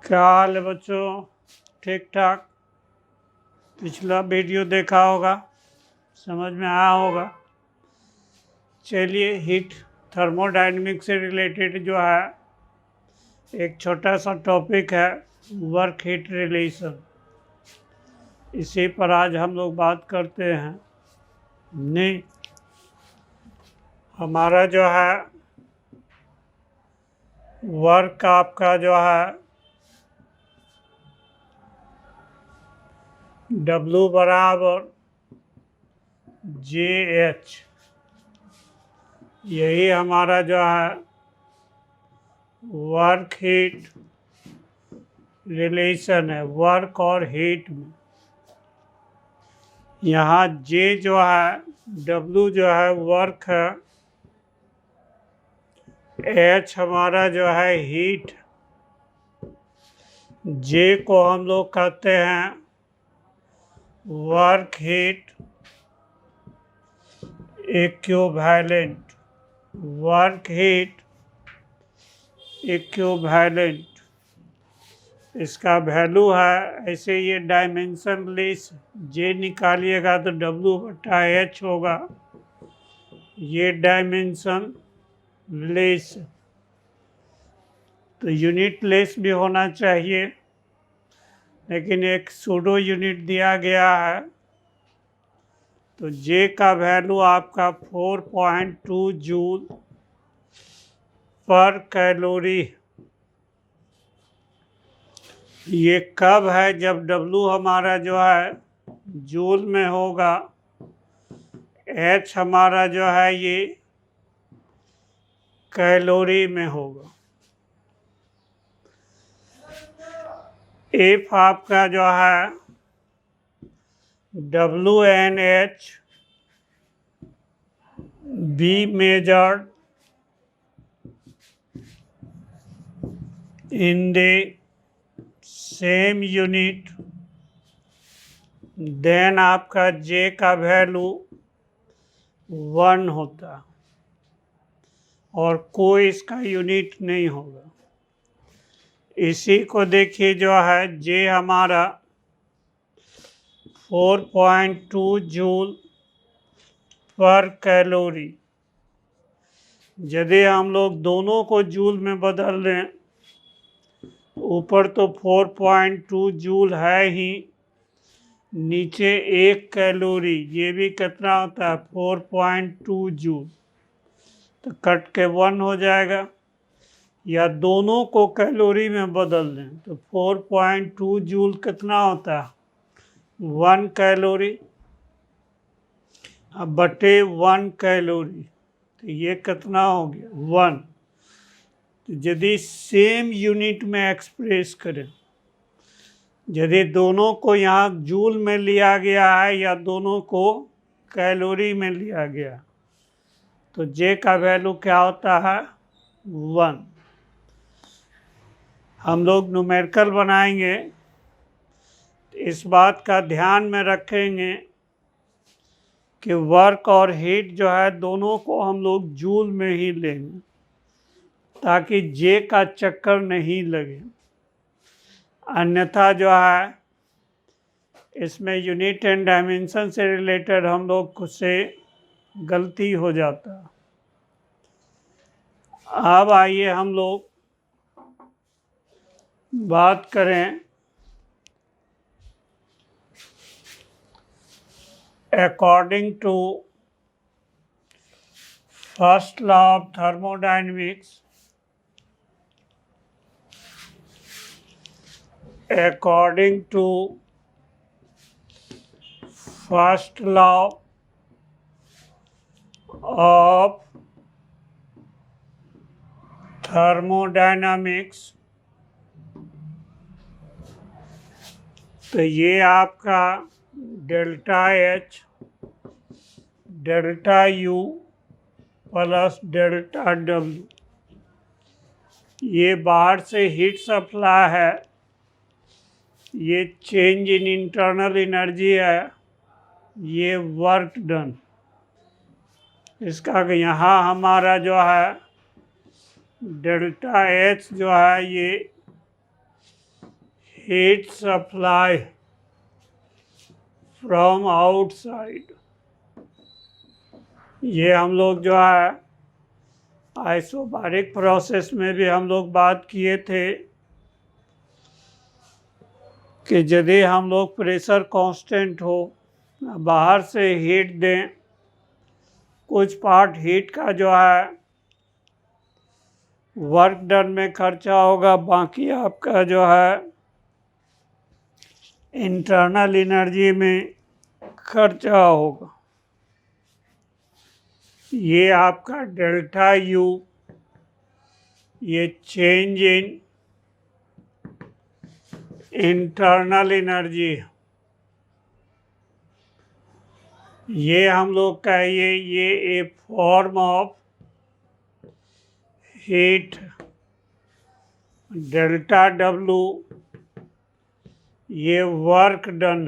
क्या हाल है बच्चों? ठीक ठाक। पिछला वीडियो देखा होगा, समझ में आया होगा। चलिए, हीट थर्मोडायनेमिक्स से रिलेटेड जो है एक छोटा सा टॉपिक है, वर्क हीट रिलेशन। इसी पर आज हम लोग बात करते हैं। नहीं, हमारा जो है वर्क आपका जो है W बराबर JH, यही हमारा जो है वर्क हीट रिलेशन है, वर्क और हीट में। यहाँ J जो है, W जो है वर्क है, H हमारा जो है हीट। J को हम लोग कहते हैं work heat equivalent, work heat equivalent. इसका वैल्यू है, ऐसे ये डायमेंशन लेस J निकालिएगा तो W/H होगा। ये डायमेंशन लेस, तो यूनिट लेस भी होना चाहिए, लेकिन एक सूडो यूनिट दिया गया है। तो J का वैल्यू आपका 4.2 जूल पर कैलोरी। ये कब है? जब W हमारा जो है जूल में होगा, H हमारा जो है ये कैलोरी में होगा। F आपका जो है WNH be measured in the same unit, then आपका J का वैल्यू 1 होता है और कोई इसका यूनिट नहीं होगा। इसी को देखिए, जो है J हमारा 4.2 जूल पर कैलोरी। यदि हम लोग दोनों को जूल में बदल दें, ऊपर तो 4.2 जूल है ही, नीचे 1 कैलोरी, ये भी कितना होता है 4.2 जूल, तो कट के 1 हो जाएगा। या दोनों को कैलोरी में बदल दें तो 4.2 जूल कितना होता है 1 कैलोरी, अब बटे 1 कैलोरी, तो ये कितना हो गया 1। तो यदि सेम यूनिट में एक्सप्रेस करें, यदि दोनों को यहाँ जूल में लिया गया है या दोनों को कैलोरी में लिया गया, तो J का वैल्यू क्या होता है 1। हम लोग न्यूमेरिकल बनाएंगे तो इस बात का ध्यान में रखेंगे कि वर्क और हीट जो है दोनों को हम लोग जूल में ही लेंगे, ताकि J का चक्कर नहीं लगे। अन्यथा जो है इसमें यूनिट एंड डायमेंशन से रिलेटेड हम लोग से गलती हो जाता है। अब आइए हम लोग बात करें according to first law of thermodynamics, according to first law of thermodynamics, तो ये आपका delta H delta U plus delta W, ये बाहर से हीट सप्लाई है, ये चेंज इन इंटरनल एनर्जी है, ये वर्क डन। इसका यहाँ हमारा जो है डेल्टा एच जो है ये हीट सप्लाई फ्रॉम आउटसाइड। ये हम लोग जो है आइसोबारिक प्रोसेस में भी हम लोग बात किए थे कि यदि हम लोग प्रेशर कांस्टेंट हो, बाहर से हीट दें, कुछ पार्ट हीट का जो है वर्क डन में खर्चा होगा, बाकी आपका जो है इंटरनल एनर्जी में खर्चा होगा। ये आपका डेल्टा यू, ये चेंज इन इंटरनल एनर्जी, ये हम लोग कहिए ये a form of heat. Delta W ये वर्क डन।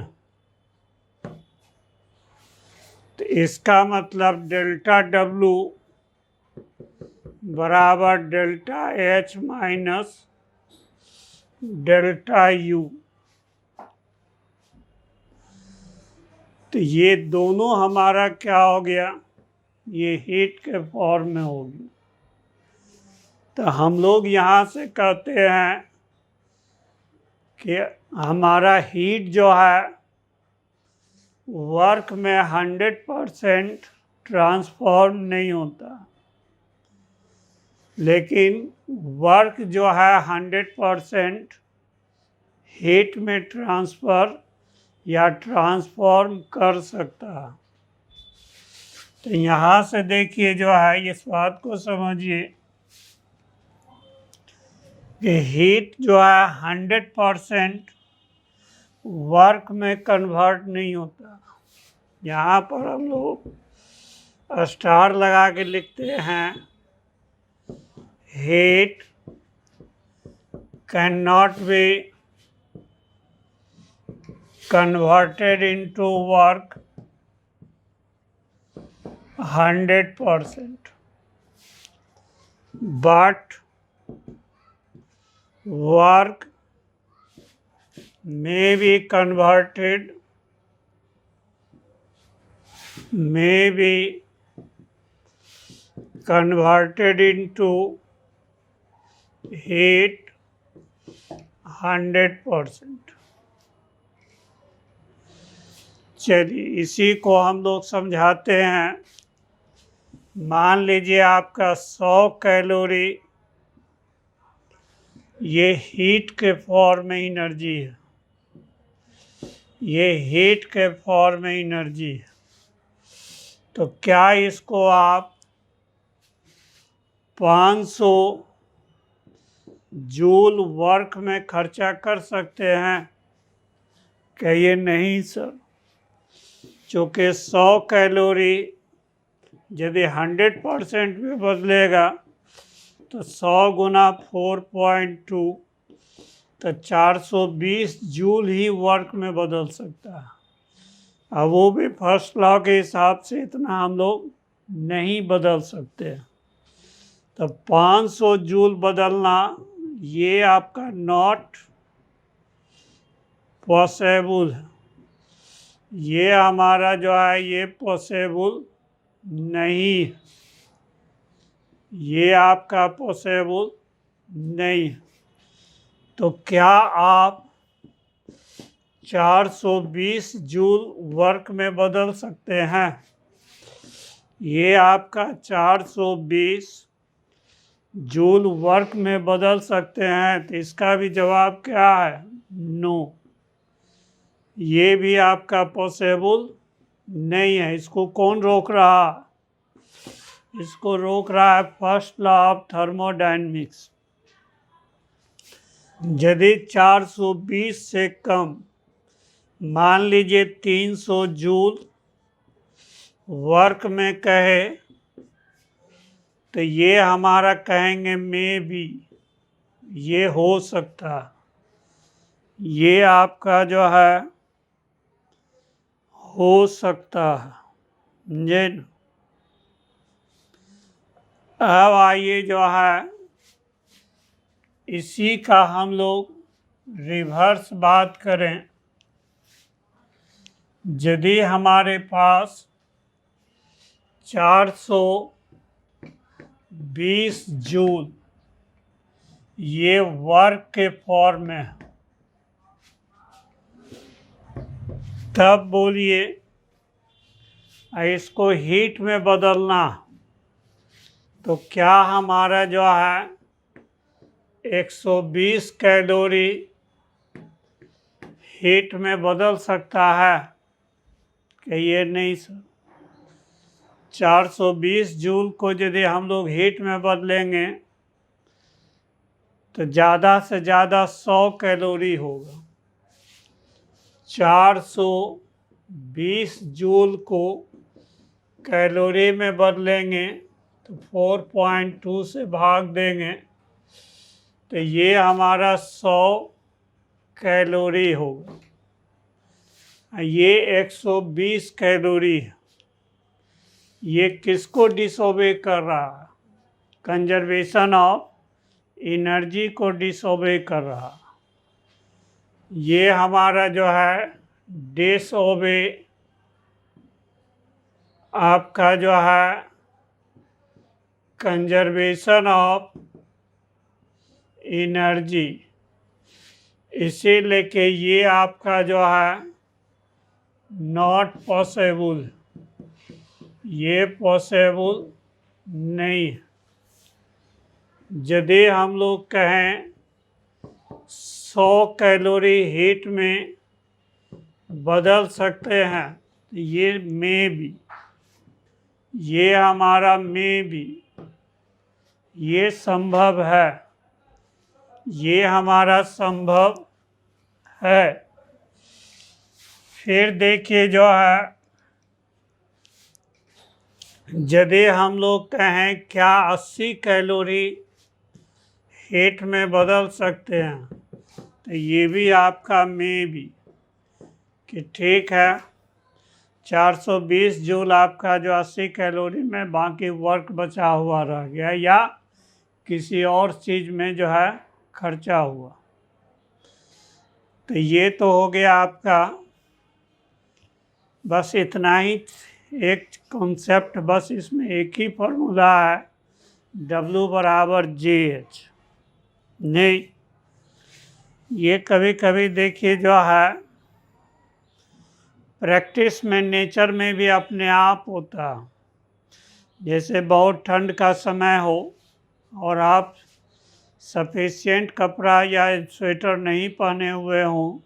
तो इसका मतलब डेल्टा डब्लू बराबर delta H minus delta U. तो ये दोनों हमारा क्या हो गया, ये हीट के फॉर्म में होगी। तो हम लोग यहाँ से कहते हैं कि हमारा हीट जो है वर्क में 100% ट्रांसफॉर्म नहीं होता, लेकिन वर्क जो है 100% हीट में ट्रांसफ़र या ट्रांसफॉर्म कर सकता है। तो यहाँ से देखिए जो है इस बात को समझिए कि हीट जो है 100% वर्क में कन्वर्ट नहीं होता। यहाँ पर हम लोग स्टार लगा के लिखते हैं heat can not be converted into work 100%, but work may be converted into heat 100%। चलिए इसी को हम लोग समझाते हैं। मान लीजिए आपका 100 कैलोरी ये हीट के फॉर्म में एनर्जी है, ये हीट के फॉर्म में एनर्जी है। तो क्या इसको आप 500 जूल वर्क में खर्चा कर सकते हैं? कहिए नहीं सर, चूँकि 100 कैलोरी यदि 100% में बदलेगा तो 100 गुना 4.2 तो 420 जूल ही वर्क में बदल सकता है। अब वो भी फर्स्ट लॉ के हिसाब से इतना हम लोग नहीं बदल सकते। तो 500 जूल बदलना ये आपका नॉट पॉसिबल है, ये हमारा जो है ये पॉसिबल नहीं, ये आपका पॉसिबल नहीं। तो क्या आप 420 जूल वर्क में बदल सकते हैं? ये आपका 420 जूल वर्क में बदल सकते हैं? तो इसका भी जवाब क्या है? नो, ये भी आपका पॉसिबल नहीं है। इसको कौन रोक रहा? इसको रोक रहा है फर्स्ट लॉ ऑफ थर्मोडायनेमिक्स। यदि 420 से कम, मान लीजिए 300 जूल वर्क में कहे, तो ये हमारा कहेंगे मे बी, ये हो सकता, ये आपका जो है हो सकता है, समझे न। अब आइए जो है इसी का हम लोग रिवर्स बात करें। यदि हमारे पास 420 जूल ये वर्क के फॉर्म में है, तब बोलिए इसको हीट में बदलना, तो क्या हमारा जो है 120 कैलोरी हीट में बदल सकता है? कहिए नहीं सर। 420 जूल को यदि हम लोग हीट में बदलेंगे तो ज़्यादा से ज़्यादा 100 कैलोरी होगा। 420 जूल को कैलोरी में बदलेंगे तो 4.2 से भाग देंगे तो ये हमारा 100 कैलोरी होगा। ये 120 कैलोरी है। ये किसको डिसओबे कर रहा है? कंजर्वेशन ऑफ एनर्जी को डिसओबे कर रहा है। ये हमारा जो है डिसओबे आपका जो है कंजर्वेशन ऑफ एनर्जी, इसे लेके ये आपका जो है नॉट पॉसिबल, ये पॉसिबल नहीं। यदि हम लोग कहें 100 कैलोरी हीट में बदल सकते हैं तो ये में भी, ये हमारा में भी ये संभव है, ये हमारा संभव है। फिर देखिए जो है यदि हम लोग कहें क्या 80 कैलोरी हीट में बदल सकते हैं तो ये भी आपका में भी कि ठीक है 420 जूल आपका जो 80 कैलोरी में, बाकी वर्क बचा हुआ रह गया या किसी और चीज़ में जो है खर्चा हुआ। तो ये तो हो गया आपका, बस इतना ही एक कॉन्सेप्ट, बस इसमें एक ही फार्मूला है W बराबर JH। नहीं, ये कभी कभी देखिए जो है प्रैक्टिस में नेचर में भी अपने आप होता है। जैसे बहुत ठंड का समय हो और आप सफिशिएंट कपड़ा या स्वेटर नहीं पहने हुए हों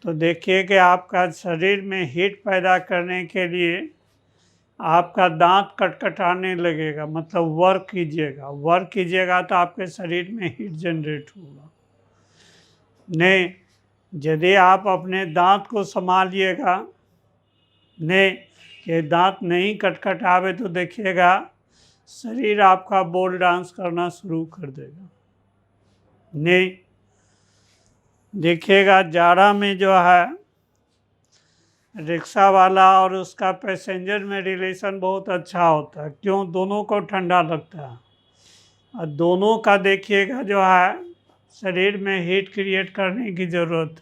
तो देखिए कि आपका शरीर में हीट पैदा करने के लिए आपका दांत कटकटाने लगेगा, मतलब वर्क कीजिएगा तो आपके शरीर में हीट जनरेट होगा। नहीं, यदि आप अपने दांत को संभालिएगा, नहीं कि दांत नहीं कटकटावे तो देखिएगा शरीर आपका बोल डांस करना शुरू कर देगा। नहीं, देखिएगा जाड़ा में जो है रिक्शा वाला और उसका पैसेंजर में रिलेशन बहुत अच्छा होता है। क्यों? दोनों को ठंडा लगता है और दोनों का देखिएगा जो है शरीर में हीट क्रिएट करने की ज़रूरत है,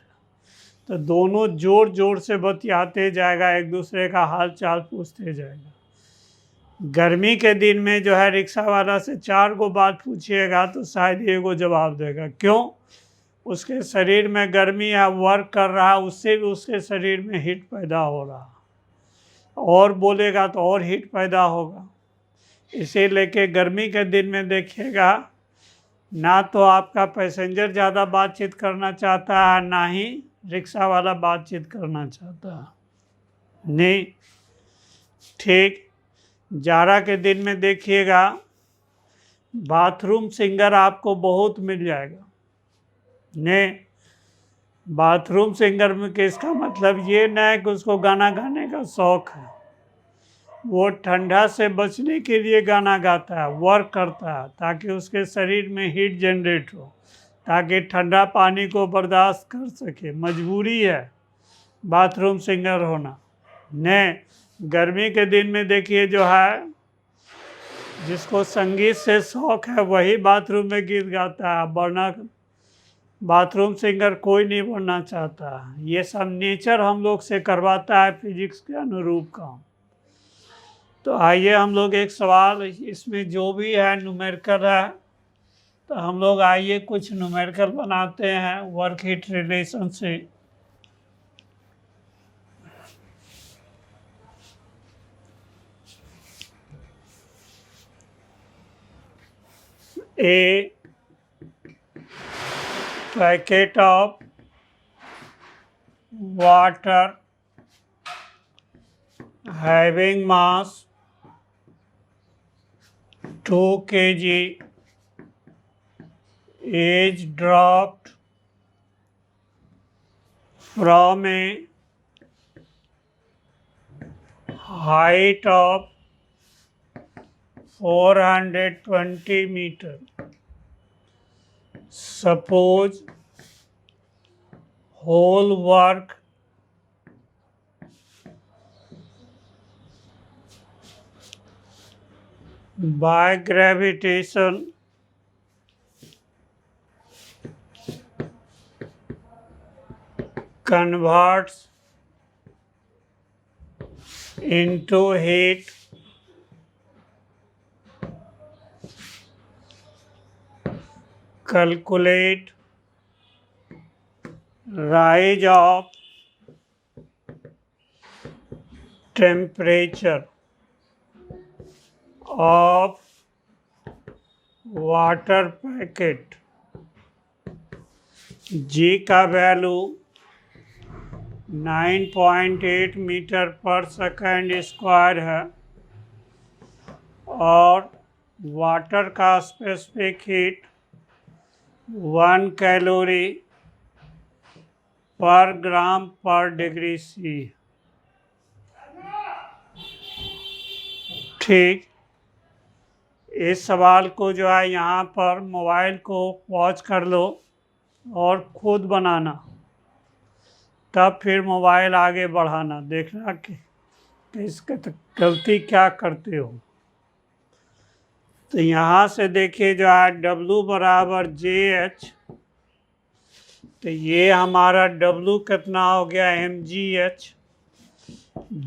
तो दोनों ज़ोर ज़ोर से बतियाते जाएगा, एक दूसरे का हाल चाल पूछते जाएगा। गर्मी के दिन में जो है रिक्शा वाला से 4 गो बात पूछिएगा तो शायद एगो जवाब देगा। क्यों? उसके शरीर में गर्मी है, वर्क कर रहा है, उससे भी उसके शरीर में हीट पैदा हो रहा है, और बोलेगा तो और हीट पैदा होगा। इसे लेके गर्मी के दिन में देखिएगा ना तो आपका पैसेंजर ज़्यादा बातचीत करना चाहता है, ना ही रिक्शा वाला बातचीत करना चाहता है। नहीं, ठीक जाड़ा के दिन में देखिएगा बाथरूम सिंगर आपको बहुत मिल जाएगा। नहीं, बाथरूम सिंगर में किसका मतलब ये ना है कि उसको गाना गाने का शौक़ है, वो ठंडा से बचने के लिए गाना गाता है, वर्क करता है ताकि उसके शरीर में हीट जनरेट हो। ताकि ठंडा पानी को बर्दाश्त कर सके। मजबूरी है बाथरूम सिंगर होना। नहीं, गर्मी के दिन में देखिए जो है जिसको संगीत से शौक है वही बाथरूम में गीत गाता है, वरना बाथरूम सिंगर कोई नहीं बनना चाहता। ये सब नेचर हम लोग से करवाता है फिजिक्स के अनुरूप काम। तो आइए हम लोग एक सवाल, इसमें जो भी है न्यूमेरिकल है, तो हम लोग आइए कुछ न्यूमेरिकल बनाते हैं वर्क हीट रिलेशन से। A packet of water having mass 2 kg is dropped from a height of 420 meter. Suppose whole work by gravitation converts into heat. Calculate rise of temperature of water packet। G का value 9.8 metre पर second square है और water का specific heat 1 calorie पर ग्राम पर degree C. ठीक, इस सवाल को जो है यहाँ पर मोबाइल को पॉज कर लो और खुद बनाना, तब फिर मोबाइल आगे बढ़ाना, देखना कि इसका गलती क्या करते हो। तो यहाँ से देखिए जो है W बराबर JH, तो ये हमारा W कितना हो गया mgh,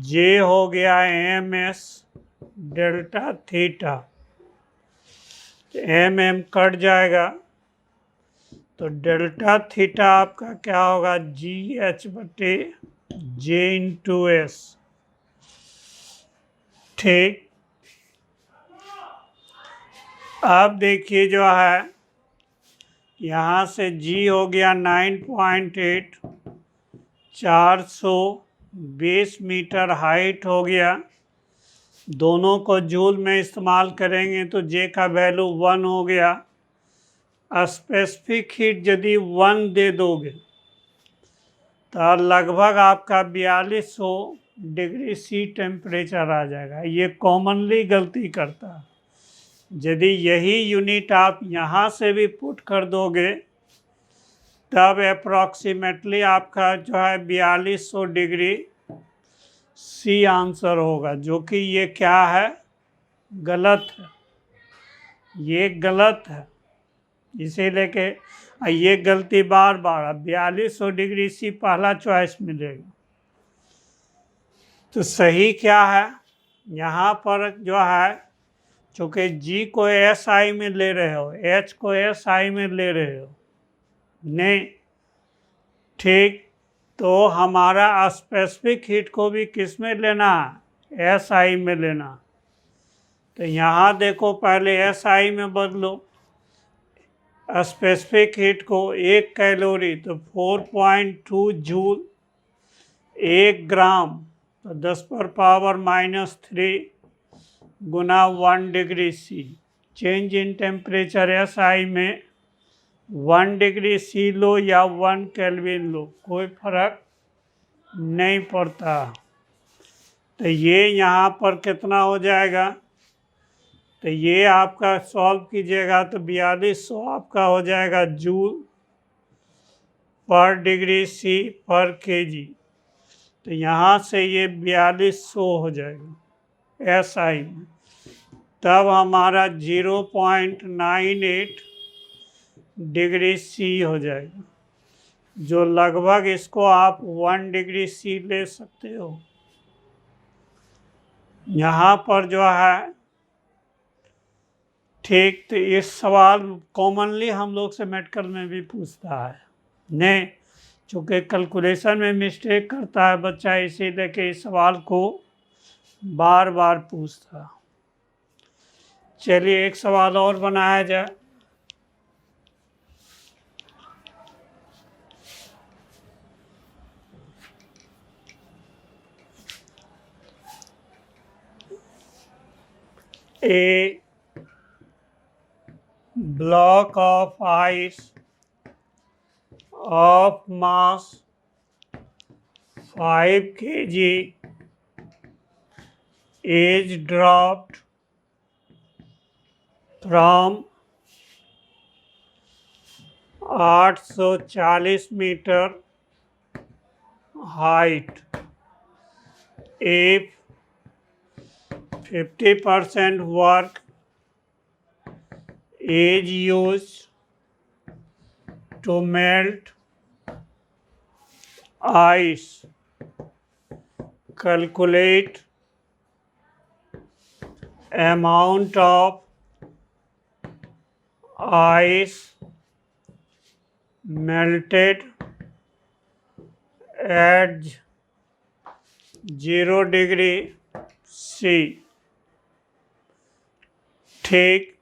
J हो गया ms डेल्टा थीटा, तो mm कट जाएगा, तो डेल्टा थीटा आपका क्या होगा GH बटे J इंटू S। ठीक, अब देखिए जो है यहाँ से G हो गया 9.8, 420 मीटर हाइट हो गया। दोनों को जूल में इस्तेमाल करेंगे तो J का वैल्यू 1 हो गया। स्पेसिफिक हीट यदि 1 दे दोगे तो लगभग आपका 4200 डिग्री सी टेम्परेचर आ जाएगा। ये कॉमनली गलती करता है। यदि यही यूनिट आप यहाँ से भी पुट कर दोगे तब अप्रॉक्सीमेटली आपका जो है 4200 डिग्री सी आंसर होगा, जो कि ये क्या है, गलत है, ये गलत है। इसे लेके ये गलती बार बार, 4200 डिग्री सी पहला चॉइस मिलेगा। तो सही क्या है, यहाँ पर जो है चूँकि G को SI में ले रहे हो, H को SI में ले रहे हो, नहीं ठीक, तो हमारा स्पेसिफिक हीट को भी किस में लेना है, SI में लेना। तो यहाँ देखो पहले SI में बदलो, स्पेसिफिक हीट को 1 कैलोरी तो 4.2 जूल, 1 ग्राम तो 10⁻³ गुना 1 degree C. Change in temperature SI में 1 डिग्री सी लो या 1 केल्विन लो, कोई फर्क नहीं पड़ता। तो ये यहाँ पर कितना हो जाएगा, तो ये आपका सॉल्व कीजिएगा तो 4200 आपका हो जाएगा जूल पर डिग्री सी पर केजी। तो यहाँ से ये 4200 हो जाएगा SI में। तब हमारा 0.98 डिग्री सी हो जाएगा, जो लगभग इसको आप 1 डिग्री सी ले सकते हो। यहाँ पर जो है ठीक, तो इस सवाल कॉमनली हम लोग से मेडिकल में भी पूछता है नहीं, चूँकि कैलकुलेशन में मिस्टेक करता है बच्चा, इसीलिए कि इस सवाल को बार बार पूछता। चलिए एक सवाल और बनाया जाए। A block of ice of mass 5 kg is dropped from 840 meter height if 50% work is used to melt ice. Calculate amount of ice melted at 0 degree C। ठीक,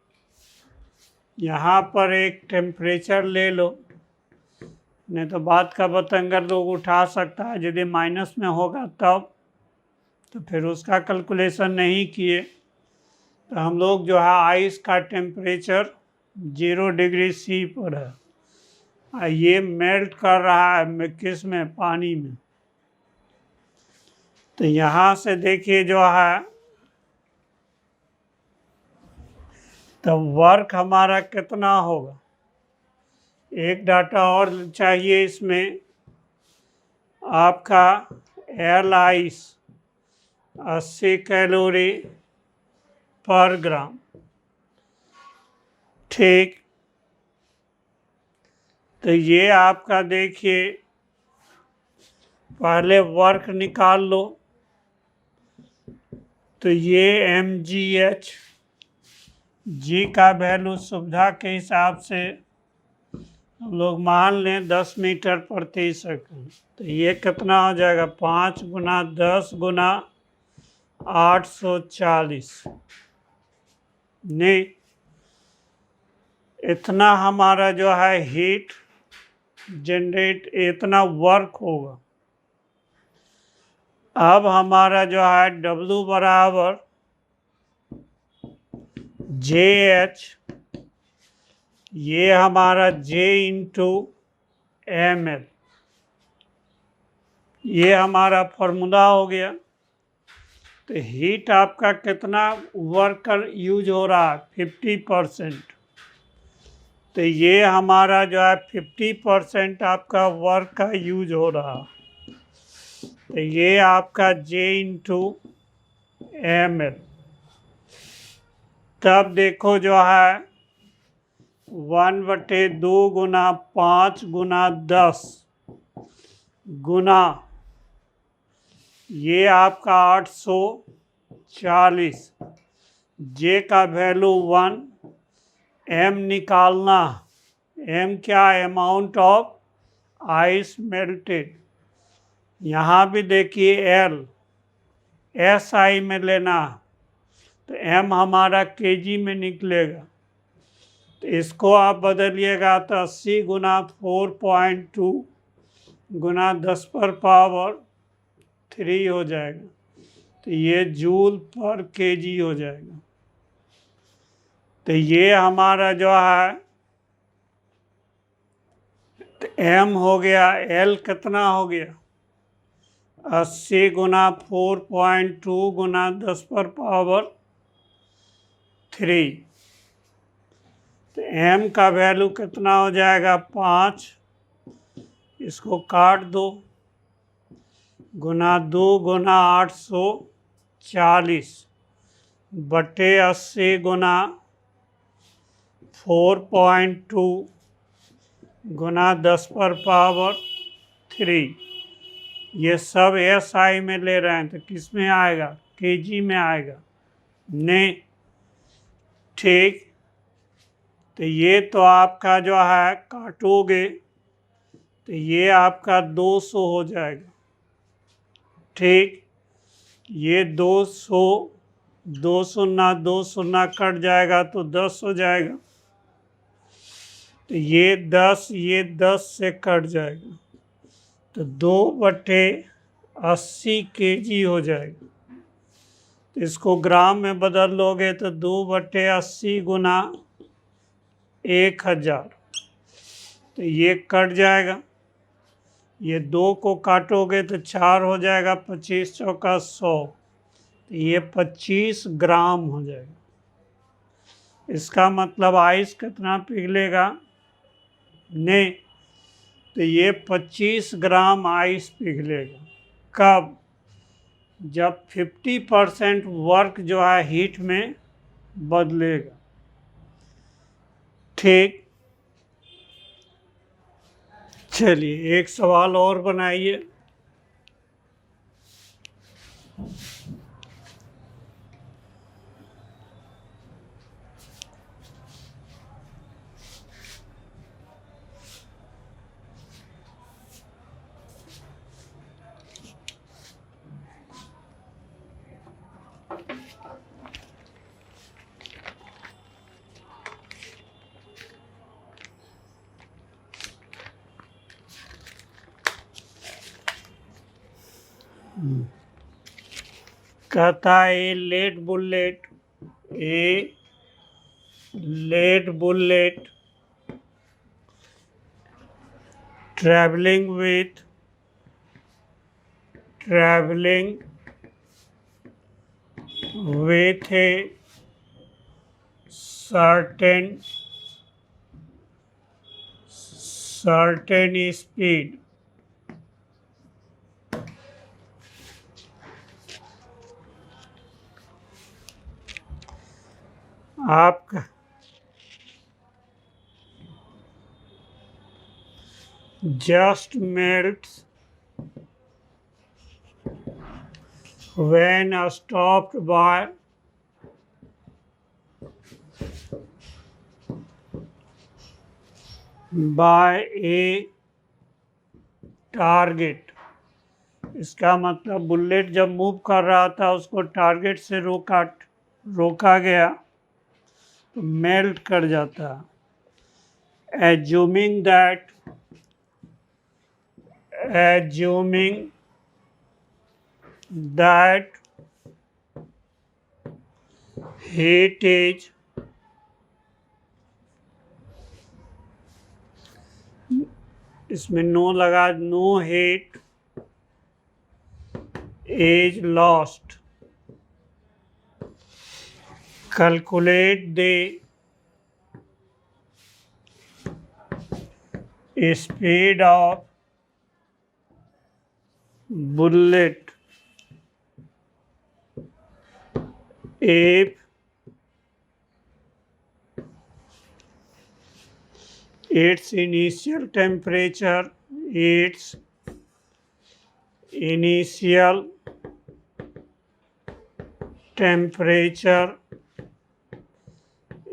यहाँ पर एक टेम्परेचर ले लो, नहीं तो बात का बतंगर लोग उठा सकता है, यदि माइनस में होगा तब तो फिर उसका कैलकुलेशन नहीं किए। तो हम लोग जो है आइस का टेम्परेचर 0 डिग्री सी पर है, ये मेल्ट कर रहा है किस में, पानी में। तो यहाँ से देखिए जो है तो वर्क हमारा कितना होगा। एक डाटा और चाहिए इसमें, आपका एल आइस 80 कैलोरी पर ग्राम। ठीक, तो ये आपका देखिए पहले वर्क निकाल लो। तो ये mgh, जी का वैल्यू सुविधा के हिसाब से हम लोग मान लें 10 मीटर प्रति सेकंड। तो ये कितना हो जाएगा, 5 गुना 10 गुना 840। नहीं, इतना हमारा जो है हीट जनरेट, इतना वर्क होगा। अब हमारा जो है W बराबर JH, ये हमारा J इंटू ml, ये हमारा फॉर्मूला हो गया। तो हीट आपका कितना वर्क का यूज हो रहा है, 50%। तो ये हमारा जो है 50% आपका वर्क का यूज हो रहा। तो ये आपका J इंटू ml। तब देखो जो है 1/2 गुना 5 गुना 10 गुना ये आपका 840, जे का वैल्यू 1, m निकालना, m क्या, अमाउंट ऑफ आइस मेल्टेड। यहाँ भी देखिए l SI में लेना, तो m हमारा kg में निकलेगा। तो इसको आप बदलिएगा तो 80 गुना 4.2 गुना 10 पर पावर 3 हो जाएगा। तो ये जूल पर केजी हो जाएगा। तो ये हमारा जो है तो m हो गया, l कितना हो गया, 80 गुना 4.2 गुना 10 पर पावर 3। तो m का वैल्यू कितना हो जाएगा 5, इसको काट दो, गुना 2 गुना 840 बटे 80 गुना 4.2 गुना 10⁻³ ये सब SI में ले रहे हैं तो किस में आएगा, kg में आएगा नहीं। ठीक, तो ये तो आपका जो है काटोगे तो ये आपका 200 हो जाएगा। ठीक, ये 200, 2 शून्य 2 शून्य कट जाएगा तो 10 हो जाएगा, तो ये 10 से कट जाएगा तो 2/80 kg हो जाएगा। तो इसको ग्राम में बदल लोगे तो 2/80 गुना 1000, तो ये कट जाएगा, ये 2 को काटोगे तो 4 हो जाएगा, 25 चौका 100, तो ये 25 ग्राम हो जाएगा। इसका मतलब आइस कितना पिघलेगा नहीं, तो ये 25 ग्राम आइस पिघलेगा। कब, जब 50% वर्क जो है हीट में बदलेगा। ठीक, चलिए एक सवाल और बनाइए। कहता है a lead bullet traveling with a certain speed आपका just melts when stopped by a target. इसका मतलब बुलेट जब मूव कर रहा था उसको टारगेट से रोका गया तो मेल्ट कर जाता है। एज्यूमिंग that heat is इसमें नो लगा, no heat is lost, calculate the speed of bullet if its initial temperature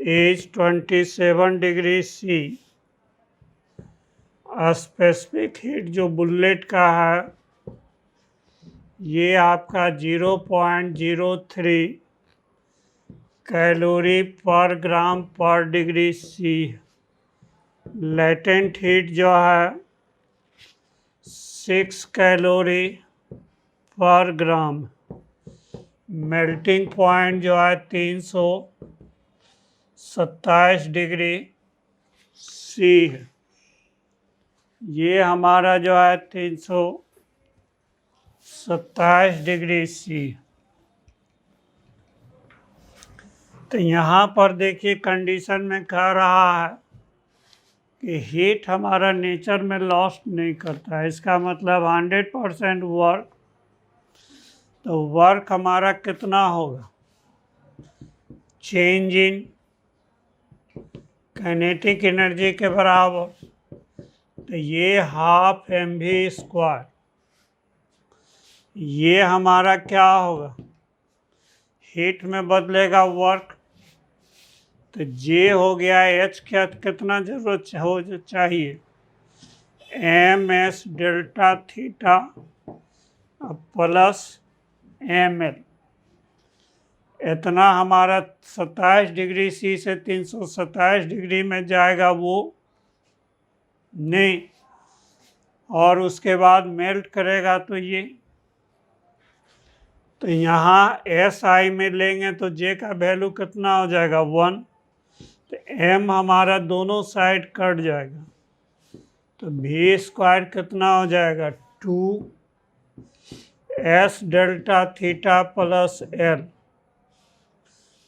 is 27 degrees C। Specific heat जो बुलेट का है ये आपका 0.03 कैलोरी पर ग्राम पर डिग्री सी। लेटेंट हीट जो है 6 कैलोरी पर ग्राम। मेल्टिंग पॉइंट जो है 327 डिग्री सी है। ये हमारा जो है 327 डिग्री सी। तो यहाँ पर देखिए कंडीशन में कह रहा है कि हीट हमारा नेचर में लॉस्ट नहीं करता है, इसका मतलब 100% वर्क। तो वर्क हमारा कितना होगा, चेंज इन काइनेटिक एनर्जी के बराबर। तो ये हाफ mv², ये हमारा क्या होगा, हीट में बदलेगा वर्क। तो जे हो गया h क्या कितना जरूरत हो चाहिए, ms delta theta plus ml। इतना हमारा 27 डिग्री सी से 327 डिग्री में जाएगा वो नहीं, और उसके बाद मेल्ट करेगा। तो ये तो यहाँ SI में लेंगे तो J का वैल्यू कितना हो जाएगा 1। तो M हमारा दोनों साइड कट जाएगा, तो v² कितना हो जाएगा 2s delta theta plus L।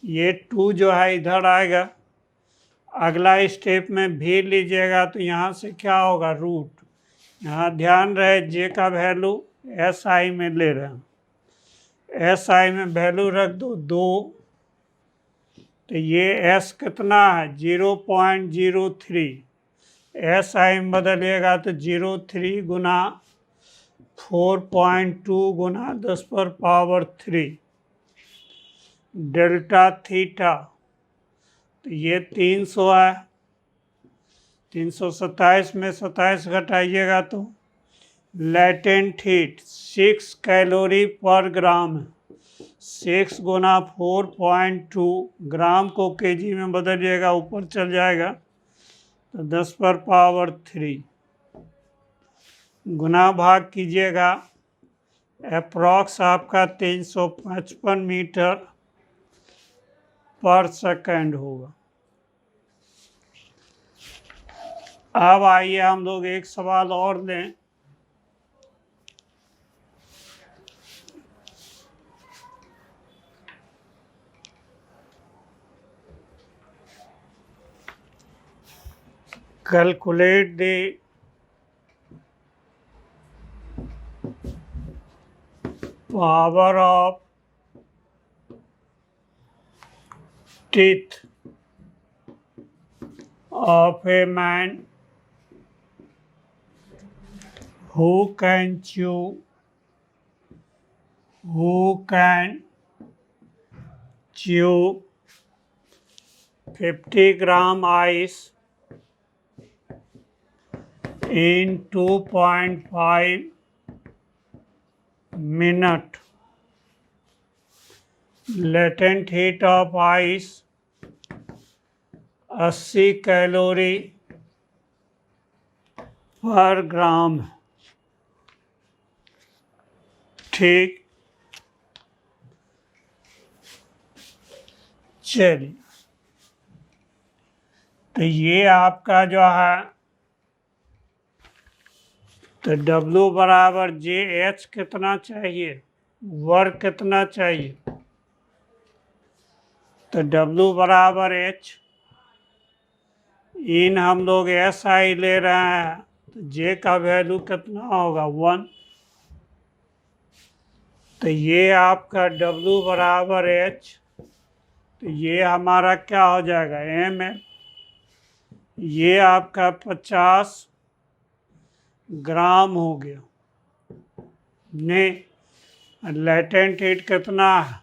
ये 2 जो है इधर आएगा, अगला स्टेप में v लीजिएगा तो यहाँ से क्या होगा रूट। यहाँ ध्यान रहे J का वैल्यू SI में ले रहे हैं, SI में वैल्यू रख दो 2। तो ये S कितना है 0.03, SI में बदलिएगा तो 0.3 गुना 4.2 गुना 10⁻³ डेल्टा थीटा। तो ये 300 है, 327 में 27 घटाइएगा तो लेटेंट हीट 6 कैलोरी पर ग्राम है। 6 गुना 4.2, ग्राम को केजी में बदलिएगा ऊपर चल जाएगा तो 10⁻³ गुना भाग कीजिएगा, अप्रॉक्स आपका 355 मीटर पर सेकंड होगा। अब आइए हम लोग एक सवाल और लें। Calculate the power of teeth of a man who can chew 50 gram ice in 2.5 minutes. Latent heat of ice 80 calorie पर ग्राम। ठीक, चलिए तो ये आपका जो है तो W बराबर JH कितना चाहिए, वर्क कितना चाहिए। तो W बराबर H, इन हम लोग SI ले रहे हैं तो J का वैल्यू कितना होगा 1। तो ये आपका W बराबर H, तो ये हमारा क्या हो जाएगा ml। ये आपका 50 ग्राम हो गया, नहीं लेटेंट हीट कितना है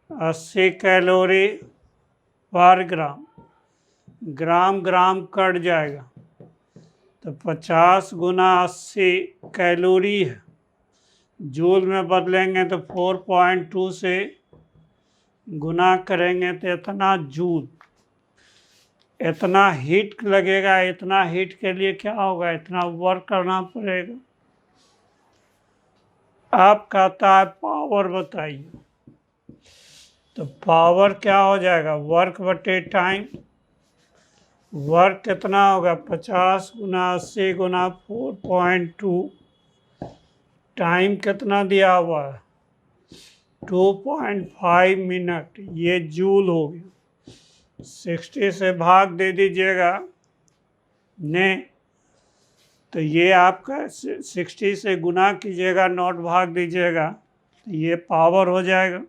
80 कैलोरी पर ग्राम, ग्राम ग्राम कट जाएगा तो 50 गुना 80 कैलोरी है, जूल में बदलेंगे तो 4.2 से गुना करेंगे तो इतना जूल, इतना हीट लगेगा। इतना हीट के लिए क्या होगा, इतना वर्क करना पड़ेगा। आप कहता है पावर बताइए, तो पावर क्या हो जाएगा वर्क बटे टाइम। वर्क कितना होगा 50 गुना 80 गुना 4.2, टाइम कितना दिया हुआ है 2.5 मिनट, ये जूल हो गया। 60 से भाग दे दीजिएगा ने, तो ये आपका 60 से गुना कीजिएगा, नॉट भाग दीजिएगा, तो ये पावर हो जाएगा।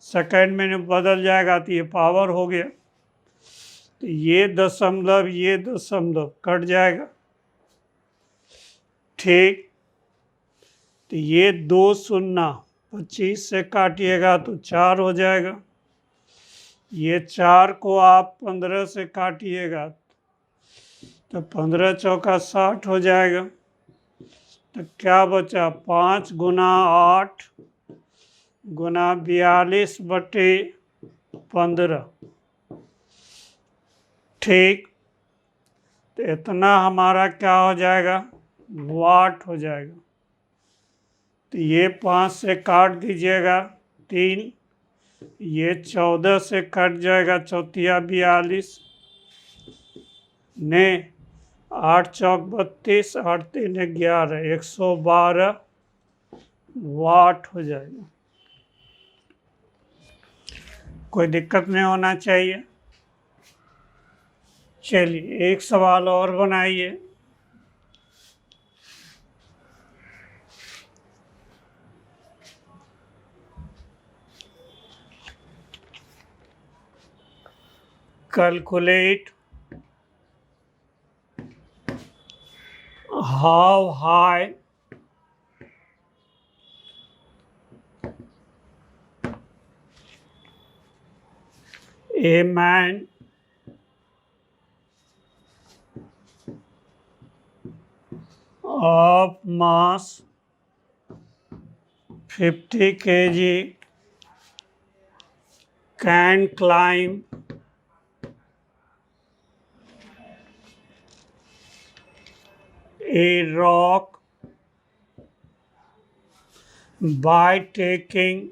सेकंड में बदल जाएगा तो ये पावर हो गया। तो ये दशमलव कट जाएगा, ठीक। तो ये 2 शून्य 25 से काटिएगा तो 4 हो जाएगा। ये 4 को आप 15 से काटिएगा तो 15 चौका 60 हो जाएगा। तो क्या बचा, 5 गुना 8 गुना 42/15, ठीक। तो इतना हमारा क्या हो जाएगा, वाट हो जाएगा। तो ये 5 से काट दीजिएगा 3, ये 14 से कट जाएगा, 4 42 ने, 8 चौक 32, 8 3 11, 112 वाट हो जाएगा। कोई दिक्कत नहीं होना चाहिए। चलिए एक सवाल और बनाइए। Calculate how high a man of mass 50 kg can climb a rock by taking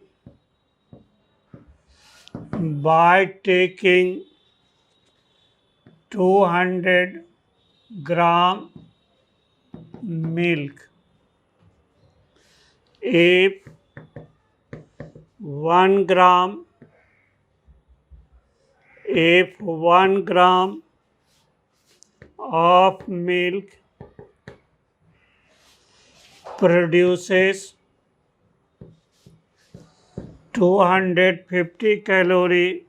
200 gram milk. If 1 gram of milk produces 250 calorie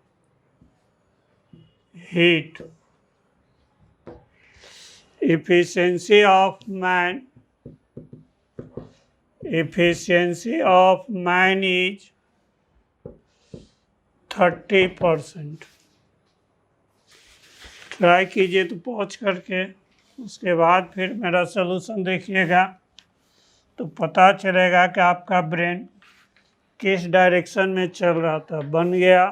heat, efficiency of man is 30%। Try कीजिए तो पहुँच करके, उसके बाद फिर मेरा सलूशन देखिएगा तो पता चलेगा कि आपका ब्रेन किस डायरेक्शन में चल रहा था। बन गया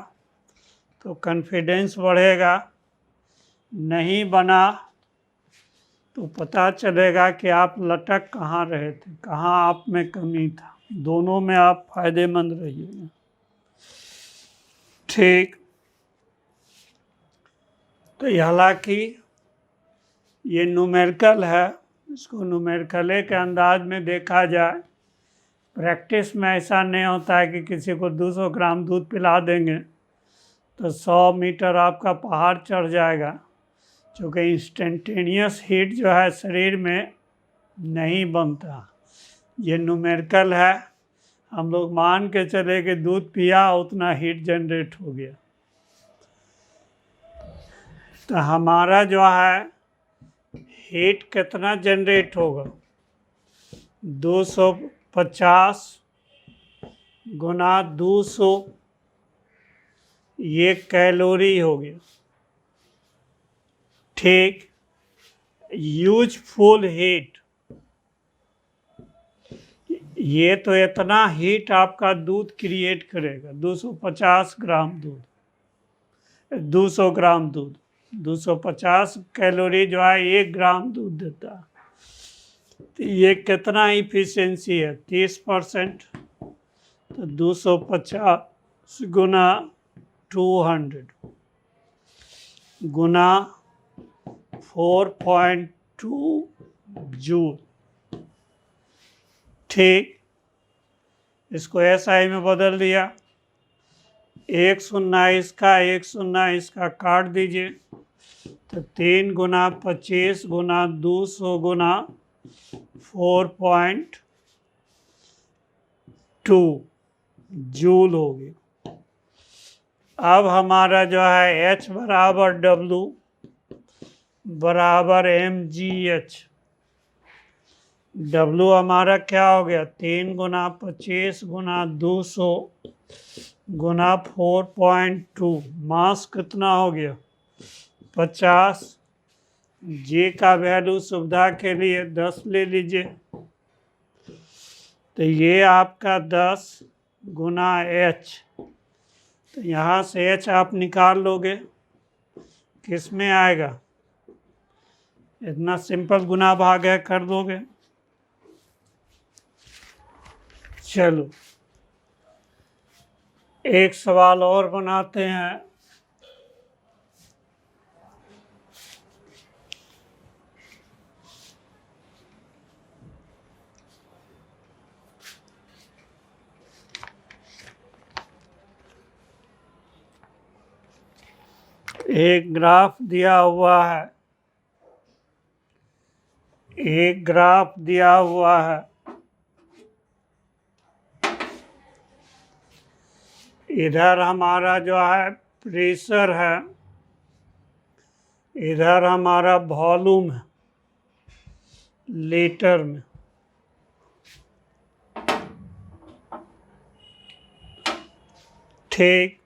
तो कॉन्फिडेंस बढ़ेगा, नहीं बना तो पता चलेगा कि आप लटक कहाँ रहे थे, कहाँ आप में कमी था। दोनों में आप फायदेमंद रहिएगा, ठीक। तो हालांकि ये न्यूमेरिकल है, इसको न्यूमेरिकल के अंदाज में देखा जाए। प्रैक्टिस में ऐसा नहीं होता है कि किसी को 200 ग्राम दूध पिला देंगे तो 100 मीटर आपका पहाड़ चढ़ जाएगा, क्योंकि इंस्टेंटेनियस हीट जो है शरीर में नहीं बनता। ये न्यूमेरिकल है, हम लोग मान के चले कि दूध पिया उतना हीट जनरेट हो गया। तो हमारा जो है हीट कितना जनरेट होगा, 250 गुना 200, ये कैलोरी हो गया, ठीक। यूजफुल हीट, ये तो इतना हीट आपका दूध क्रिएट करेगा। 250 ग्राम दूध, 200 ग्राम दूध, 250 कैलोरी जो है 1 ग्राम दूध देता है। तो ये कितना इफिशिएंसी है, 30%। तो 250 गुना 200 गुना 4.2 जूल, ठीक। इसको SI में बदल दिया एक शून्य इसका, एक शून्य इसका काट दीजिए। तो 3 गुना 25 गुना 200 गुना 4.2 जूल होगी। अब हमारा जो है H बराबर W बराबर mgh। W हमारा क्या हो गया, 3 गुना 25 गुना 200 गुना 4.2, मास कितना हो गया 50। J का वैल्यू सुविधा के लिए 10 ले लीजिए। तो ये आपका 10 गुना H, तो यहाँ से H आप निकाल लोगे, किस में आएगा, इतना सिंपल गुना भाग है, कर दोगे। चलो एक सवाल और बनाते हैं। एक ग्राफ दिया हुआ है, एक ग्राफ दिया हुआ है। इधर हमारा जो है प्रेशर है, इधर हमारा वॉल्यूम है लीटर में। ठीक,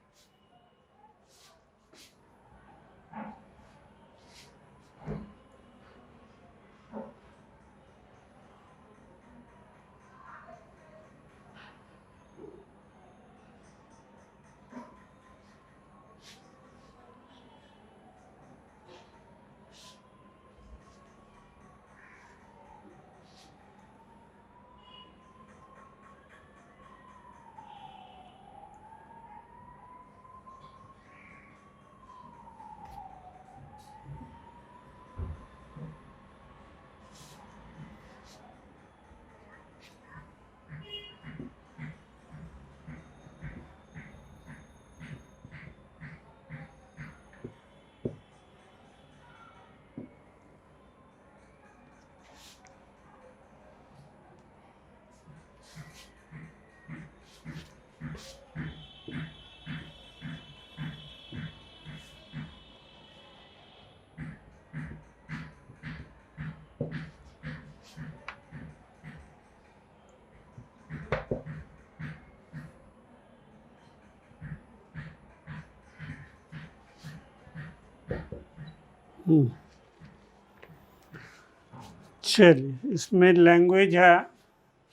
चलिए इसमें लैंग्वेज है,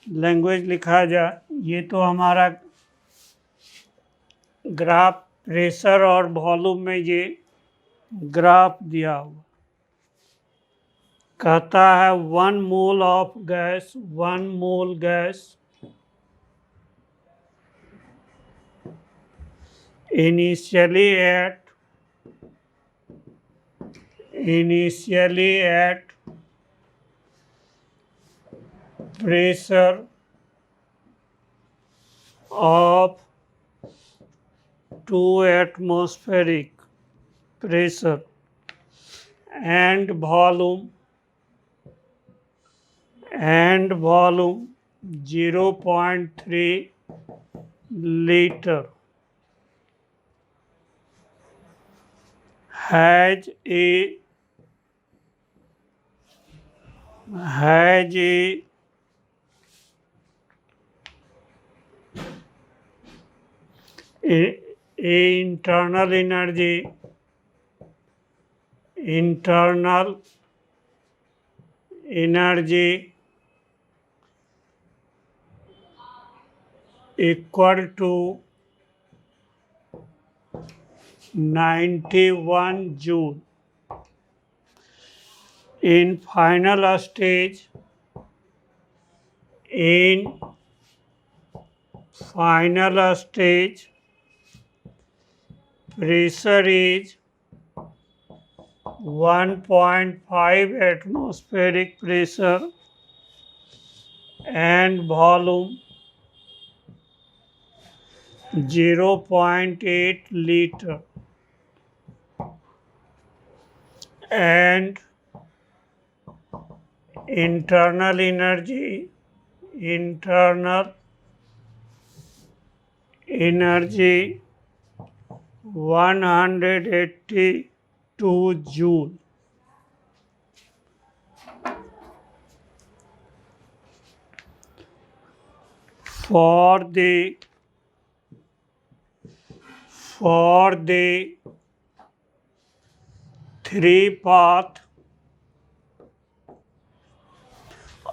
लैंग्वेज लिखा जाए। ये तो हमारा ग्राफ प्रेशर और वॉल्यूम में ये ग्राफ दिया हुआ, कहता है 1 mole of gas, 1 mole gas initially at pressure of 2 atmospheric pressure and volume 0.3 liter has a internal energy equal to 91 joule. In final stage, pressure is 1.5 atmospheric pressure and volume 0.8 liter and internal energy 182 joule. For the 3-path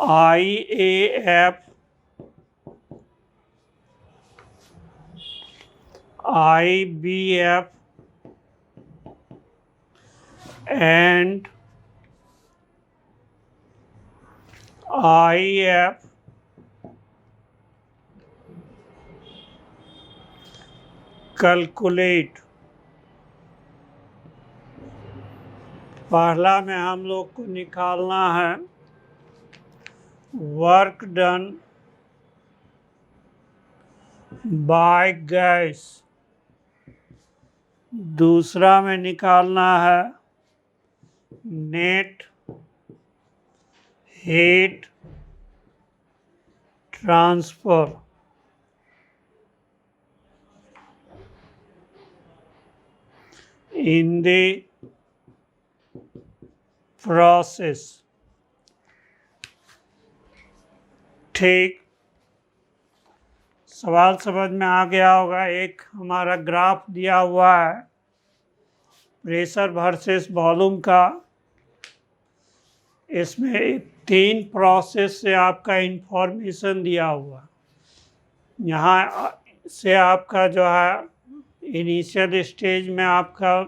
IAF, IBF and IF, calculate. पहला में हम लोग को निकालना है work done by gas, दूसरा में निकालना है net heat transfer. In the process, ठीक। सवाल समझ में आ गया होगा। एक हमारा ग्राफ दिया हुआ है प्रेशर वर्सेस वॉल्यूम का। इसमें 3 प्रोसेस से आपका इंफॉर्मेशन दिया हुआ। यहाँ से आपका जो है इनिशियल स्टेज में आपका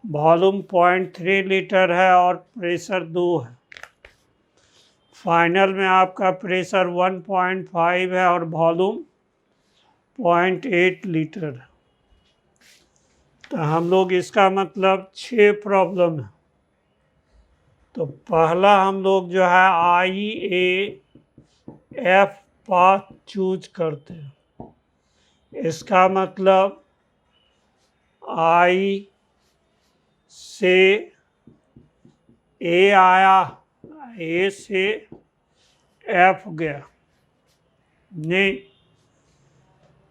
वॉल्यूम 0.3 लीटर है और प्रेशर 2 है। फाइनल में आपका प्रेशर 1.5 है और वॉल्यूम 0.8 लीटर है। तो हम लोग इसका मतलब 6 प्रॉब्लम है। तो पहला हम लोग जो है IAF पाथ चूज करते हैं। इसका मतलब I से A आया, A से F गया नहीं,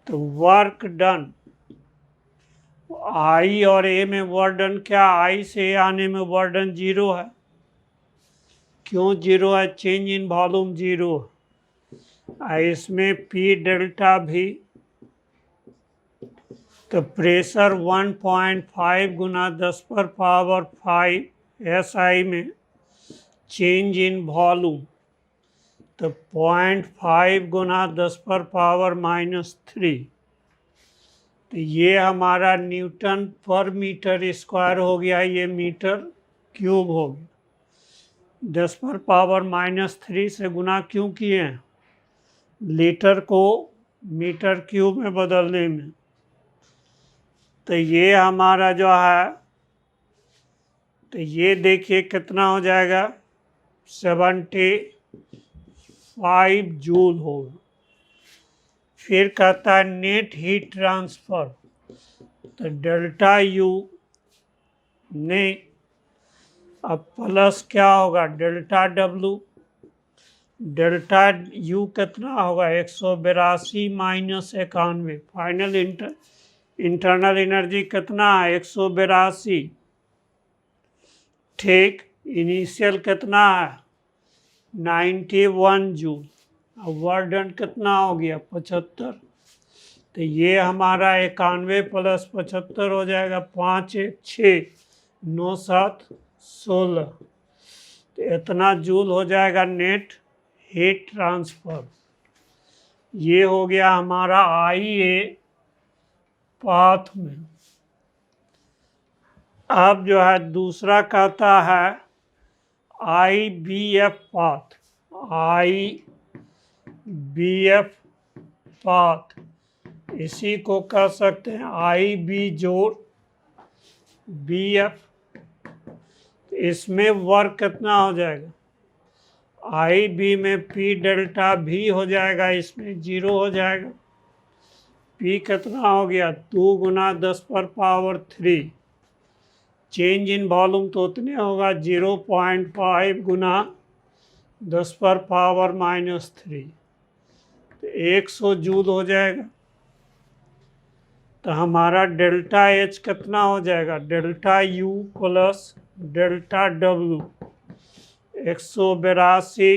तो वर्क डन I और A में वर्क डन क्या, I से A आने में वर्क डन 0 है। क्यों 0 है? चेंज इन वॉल्यूम 0 है। इसमें P डेल्टा भी, तो प्रेशर 1.5 गुना 10⁵ SI में चेंज इन वॉल्यूम, तो 0.5 गुना 10⁻³ तो ये हमारा न्यूटन पर मीटर स्क्वायर हो गया। ये मीटर क्यूब हो गया। 10⁻³ से गुना क्यों किए हैं? लीटर को मीटर क्यूब में बदलने में। तो ये हमारा जो है, तो ये देखिए कितना हो जाएगा, 75 जूल होगा। फिर कहता है नेट हीट ट्रांसफर, तो डेल्टा यू नहीं, अब प्लस क्या होगा, डेल्टा डब्लू। डेल्टा यू कितना होगा, 182 माइनस 91। फाइनल इंटरनल एनर्जी कितना है, 182। ठीक। इनिशियल कितना है, 91 जूल। अब वर्क डन कितना हो गया, 75। तो ये हमारा 91 + 75 हो जाएगा, 5 1 6 9 7 16। तो इतना जूल हो जाएगा नेट हीट ट्रांसफर। ये हो गया हमारा IA पाथ में। अब जो है दूसरा कहता है IBF पाथ। IBF पाथ, इसी को कह सकते हैं IB जोड़ BF। इसमें वर्क कितना हो जाएगा, IB में P डेल्टा भी हो जाएगा, इसमें 0 हो जाएगा। P कितना हो गया 2 गुना 10⁻³ चेंज इन वॉल्यूम तो उतने होगा 0.5 गुना 10⁻³ तो 100 जूल हो जाएगा। तो हमारा डेल्टा H कितना हो जाएगा delta U plus delta W 182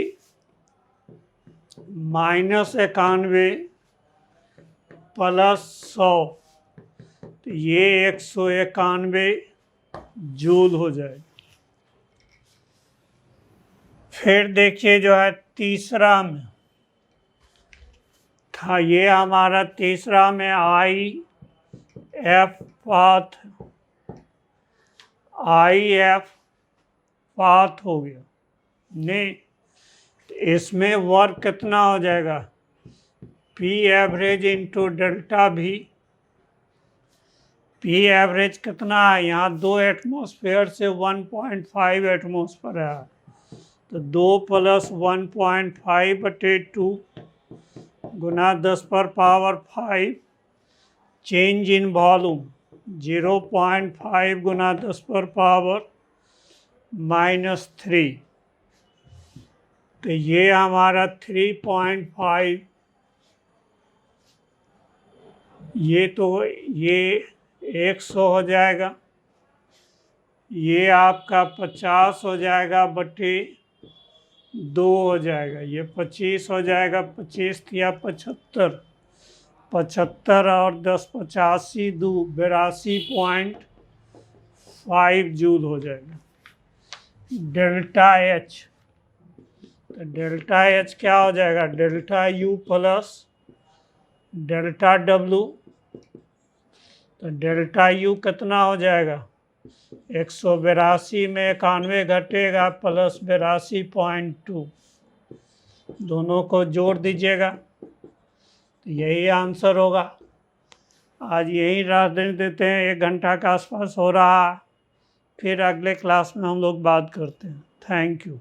minus 91 plus 100 तो ये 191 जूल हो जाएगा। फिर देखिए जो है तीसरा में था, ये हमारा तीसरा में IF पाथ हो गया नहीं, तो इसमें वर्क कितना हो जाएगा P average into delta V। P average कितना है यहाँ 2 एटमॉस्फेयर से 1.5 एटमॉस्फेयर है, तो 2 + 1.5/2 गुना 10⁵ चेंज इन वॉल्यूम 0.5 गुना 10⁻³ तो ये हमारा 3.5 ये 100 हो जाएगा, ये आपका 50 हो जाएगा बटे 2 हो जाएगा, ये 25 हो जाएगा, 25 या 75 और 10 85 2 82.5 जूल हो जाएगा। डेल्टा H तो डेल्टा H क्या हो जाएगा delta U plus delta W तो डेल्टा U कितना हो जाएगा 182 में 91 घटेगा प्लस 82.2 दोनों को जोड़ दीजिएगा तो यही आंसर होगा। आज यही रह देते हैं, 1 घंटा के आसपास हो रहा है, फिर अगले क्लास में हम लोग बात करते हैं। Thank you.